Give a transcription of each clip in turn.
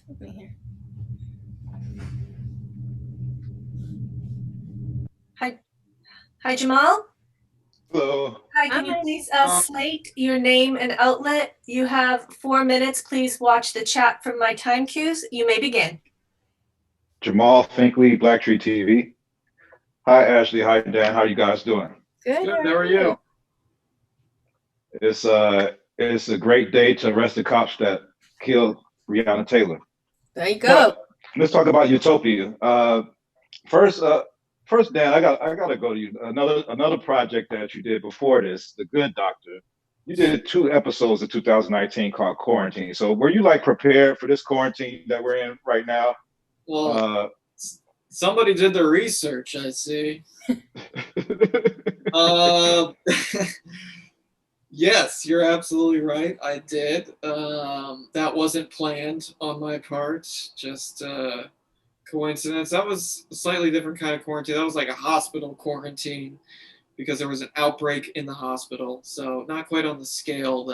happening here? Hi, Jamal. Hello. Hi, can you Hi. please slate your name and outlet? You have 4 minutes. Please watch the chat from my time cues. You may begin. Jamal Finkley, Black Tree TV. Hi, Ashley. Hi, Dan. How you guys doing? Good. Good. How How are are you? you? It's a great day to arrest the cops that killed Breonna Taylor. There you go. But let's talk about Utopia. First, first, Dan, I gotta go to you. Another project that you did before this, The Good Doctor. You did 2 episodes in 2019 called Quarantine. So were you like prepared for this quarantine that we're in right now? Well, Uh, somebody did the research, I see. Uh, yes, you're absolutely right. I did. That wasn't planned on my part, just coincidence. That was a slightly different kind of quarantine. That was like a hospital quarantine because there was an outbreak in the hospital. So not quite on the scale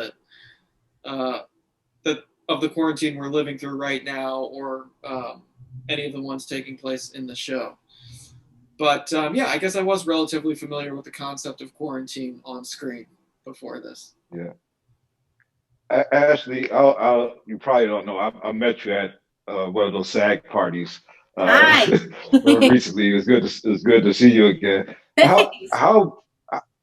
uh, that of the quarantine we're living through right now, or any of the ones taking place in the show. But yeah, I guess I was relatively familiar with the concept of quarantine on screen before this. yeah. Ashley, you probably don't know. I met you at one of those SAG parties Hi. recently. It's good to see you again. How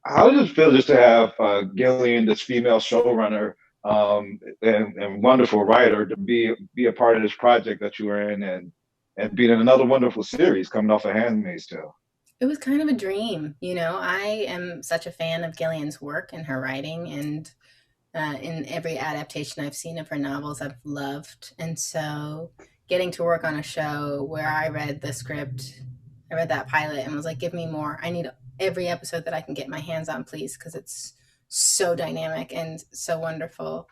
how does it feel just to have Gillian, this female showrunner, and wonderful writer, to be a part of this project that you were in, and being in another wonderful series coming off of *Handmaid's Tale*? It was kind of a dream. I am such a fan of Gillian's work and her writing, and in every adaptation I've seen of her novels, I've loved. And so getting to work on a show where I read the script, I read that pilot and was like, give me more. I need every episode that I can get my hands on, please, because it's so dynamic and so wonderful.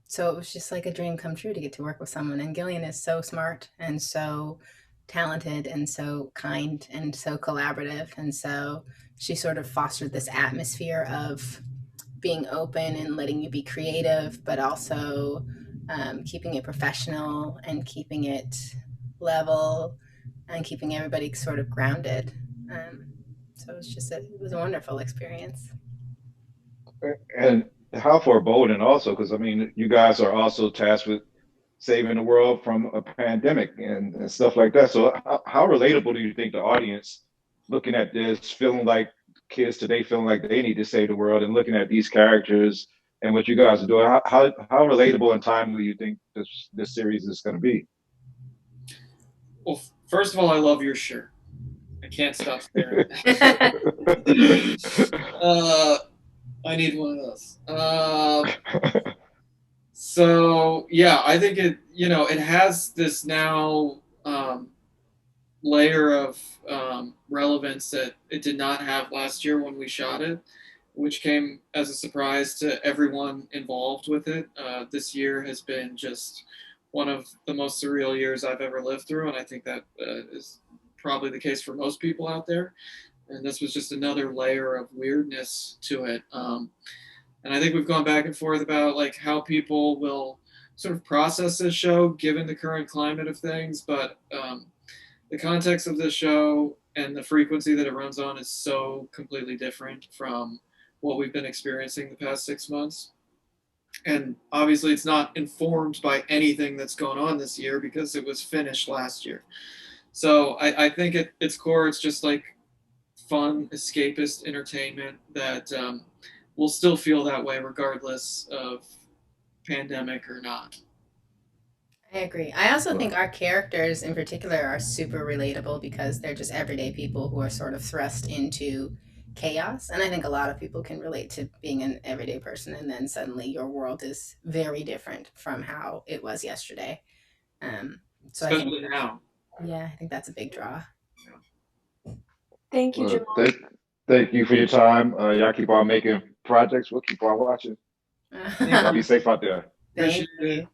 So it was just like a dream come true to get to work with someone. And Gillian is so smart and so talented and so kind and so collaborative. And so she sort of fostered this atmosphere of being open and letting you be creative, but also keeping it professional and keeping it level and keeping everybody sort of grounded. Um, so it was a wonderful experience. And how foreboding also, because I mean, you guys are also tasked with saving the world from a pandemic and stuff like that. So how relatable do you think the audience looking at this, feeling like kids today feeling like they need to save the world, and looking at these characters and what you guys are doing, how relatable and timely do you think this series is going to be? Well, first of all, I love your shirt. I can't stop staring at I it. I need one of those. So yeah, I think it has this now layer of relevance that it did not have last year when we shot it, which came as a surprise to everyone involved with it. This year has been just one of the most surreal years I've ever lived through, and I think that is probably the case for most people out there. And this was just another layer of weirdness to it. And I think we've gone back and forth about like how people will sort of process this show given the current climate of things, but the context of this show and the frequency that it runs on is so completely different from what we've been experiencing the past 6 months. And obviously, it's not informed by anything that's going on this year because it was finished last year. So I think at its core, it's just like fun, escapist entertainment that will still feel that way regardless of pandemic or not. agree. I also think Well, our characters in particular are super relatable because they're just everyday people who are sort of thrust into chaos. And I think a lot of people can relate to being an everyday person and then suddenly your world is very different from how it was yesterday. Um, so I think, Especially now. yeah, I think that's a big draw. Thank you, well, Jamal. thank you for your time. Y'all keep on making projects. We'll keep on watching. Thank Y'all be you. safe out there. Thank Appreciate it. you.